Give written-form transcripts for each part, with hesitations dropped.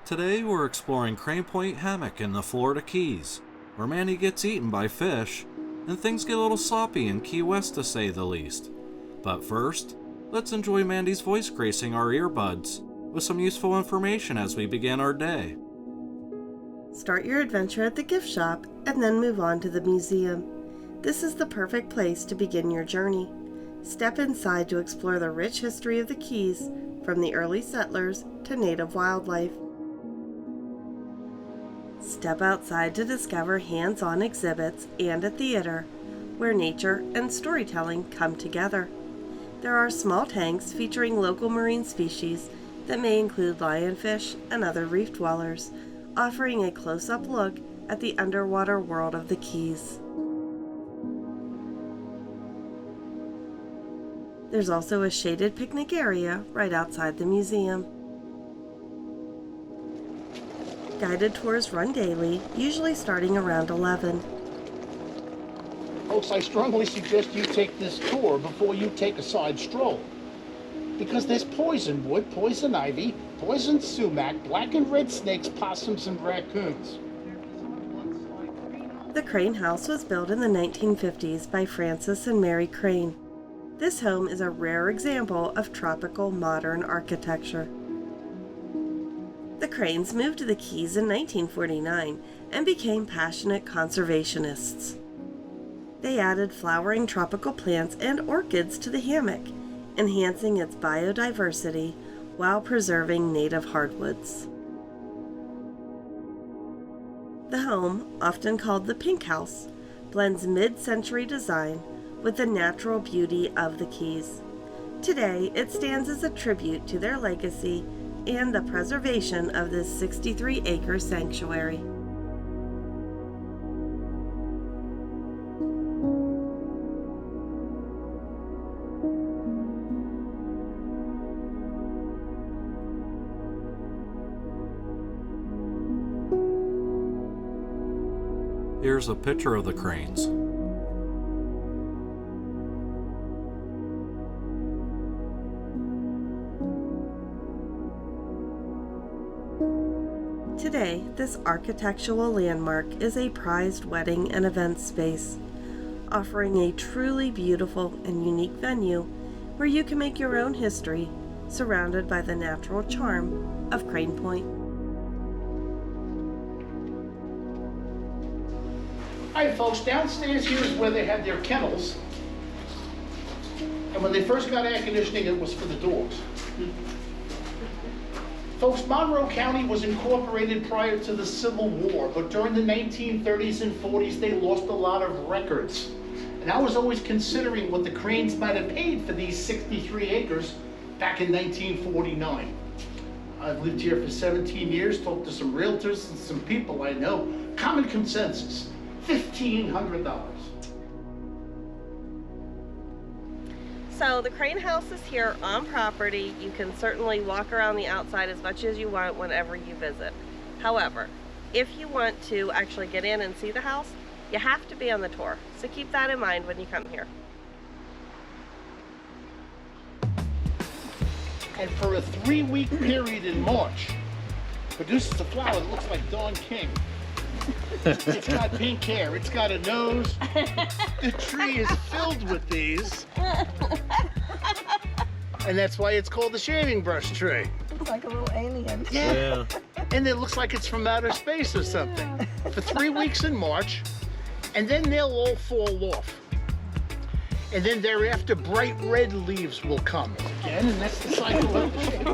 Today we're exploring Crane Point Hammock in the Florida Keys, where Mandy gets eaten by fish, and things get a little sloppy in Key West to say the least. But first, let's enjoy Mandy's voice gracing our earbuds with some useful information as we begin our day. Start your adventure at the gift shop and then move on to the museum. This is the perfect place to begin your journey. Step inside to explore the rich history of the Keys, from the early settlers to native wildlife. Step outside to discover hands-on exhibits and a theater, where nature and storytelling come together. There are small tanks featuring local marine species that may include lionfish and other reef dwellers, offering a close-up look at the underwater world of the Keys. There's also a shaded picnic area right outside the museum. Guided tours run daily, usually starting around 11. Folks, I strongly suggest you take this tour before you take a side stroll. Because there's poison wood, poison ivy, poison sumac, black and red snakes, possums, and raccoons. The Crane House was built in the 1950s by Francis and Mary Crane. This home is a rare example of tropical modern architecture. The Cranes moved to the Keys in 1949 and became passionate conservationists. They added flowering tropical plants and orchids to the hammock, enhancing its biodiversity while preserving native hardwoods. The home, often called the Pink House, blends mid-century design with the natural beauty of the Keys. Today, it stands as a tribute to their legacy and the preservation of this 63-acre sanctuary. Here's a picture of the cranes. Today, this architectural landmark is a prized wedding and event space, offering a truly beautiful and unique venue where you can make your own history, surrounded by the natural charm of Crane Point. Hi folks, downstairs here is where they had their kennels. And when they first got air conditioning, it was for the dogs. Folks, Monroe County was incorporated prior to the Civil War, but during the 1930s and 40s, they lost a lot of records. And I was always considering what the Cranes might have paid for these 63 acres back in 1949. I've lived here for 17 years, talked to some realtors and some people I know. Common consensus, $1,500. So the Crane House is here on property. You can certainly walk around the outside as much as you want whenever you visit. However, if you want to actually get in and see the house, you have to be on the tour. So keep that in mind when you come here. And for a 3-week period in March, produces a flower that looks like Don King. It's got pink hair, it's got a nose. The tree is filled with these. And that's why it's called the shaving brush tree. It's like a little alien. Yeah. And it looks like it's from outer space or something. For 3 weeks in March, and then they'll all fall off. And then thereafter, bright red leaves will come again, and that's the cycle of the shade.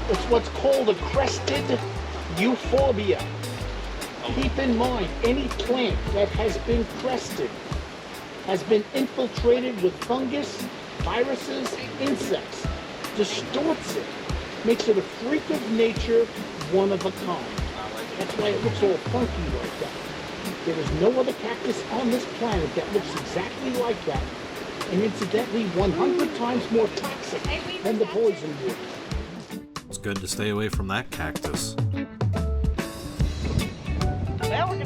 It's what's called a crested euphorbia. Keep in mind, any plant that has been crested has been infiltrated with fungus, viruses, insects, distorts it, makes it a freak of nature, one of a kind. That's why it looks all funky like that. There is no other cactus on this planet that looks exactly like that, and incidentally 100 times more toxic than the poison wood. It's good to stay away from that cactus.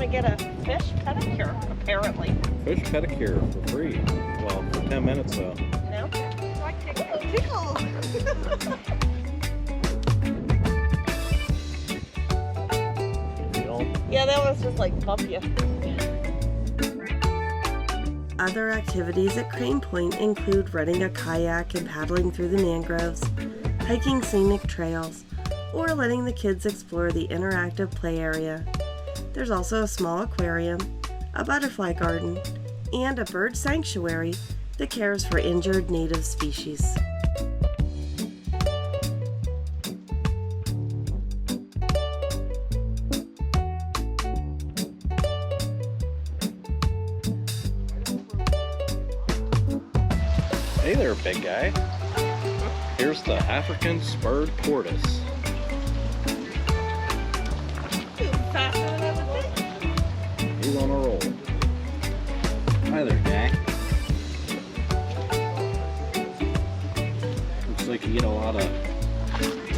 gonna get a fish pedicure, apparently. Fish pedicure for free. Well, for 10 minutes though. No? Like tickle. Yeah, that was just like bump you. Other activities at Crane Point include renting a kayak and paddling through the mangroves, hiking scenic trails, or letting the kids explore the interactive play area. There's also a small aquarium, a butterfly garden, and a bird sanctuary that cares for injured native species. Hey there, big guy. Here's the African spurred tortoise. Faster than I would think. He's on a roll. Hi there, guy. Looks like you eat a lot of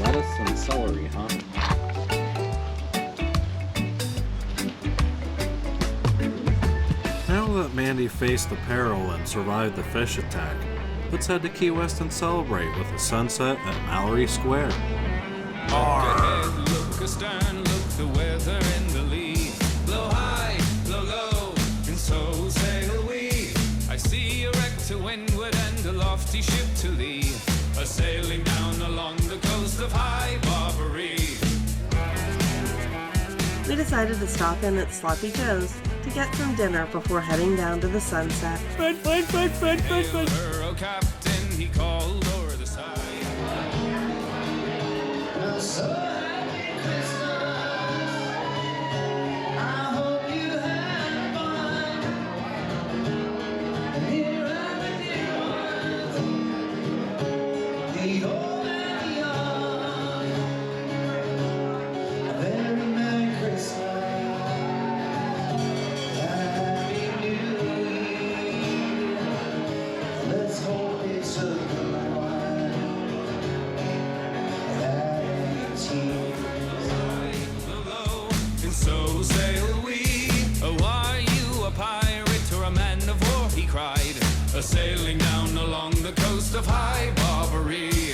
lettuce and celery, huh? Now that Mandy faced the peril and survived the fish attack, let's head to Key West and celebrate with a sunset at Mallory Square. Look ahead, look astern, look the weather in the lee. Blow high, blow low, and so sail we. I see a wreck to windward and a lofty ship to lee, a sailing down along the coast of High Barbary. We decided to stop in at Sloppy Joe's to get some dinner before heading down to the sunset. Hail her, oh captain, he called o'er the side. So sail we. Oh, are you a pirate or a man of war? He cried, a sailing down along the coast of High Barbary.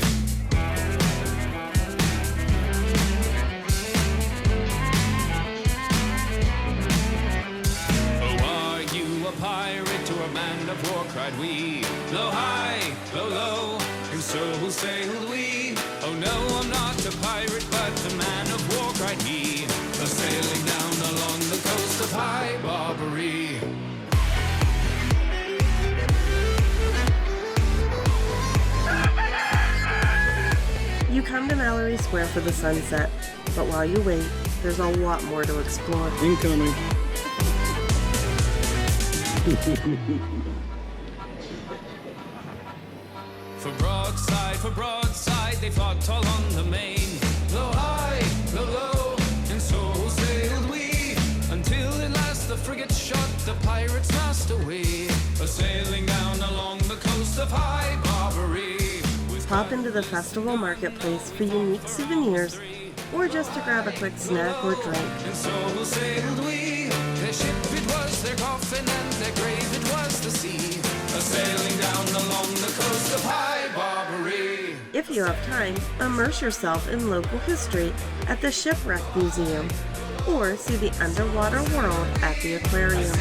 Oh, are you a pirate or a man of war? Cried we. Blow high, blow low, and so sailed we. Oh no, I'm not a pirate, but a man of war, cried he, a sailing down along the coast of High Barbary. You come to Mallory Square for the sunset, but while you wait, there's a lot more to explore. Incoming. For broadside, they fought all on the main. Blow high, blow low, and so sailed we, until at last the frigate shot the pirates' mast away, a sailing down along the coast of High Barbary. Pop into the festival marketplace for unique souvenirs, or just to grab a quick snack or drink. And so sailed we, their ship it was, their coffin, and their grave it was the sea, a sailing down along the coast of High Barbary. If you have time, immerse yourself in local history at the Shipwreck Museum, or see the underwater world at the aquarium.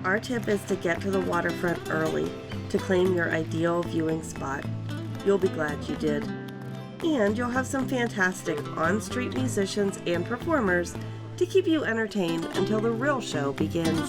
Our tip is to get to the waterfront early to claim your ideal viewing spot. You'll be glad you did. And you'll have some fantastic on-street musicians and performers to keep you entertained until the real show begins.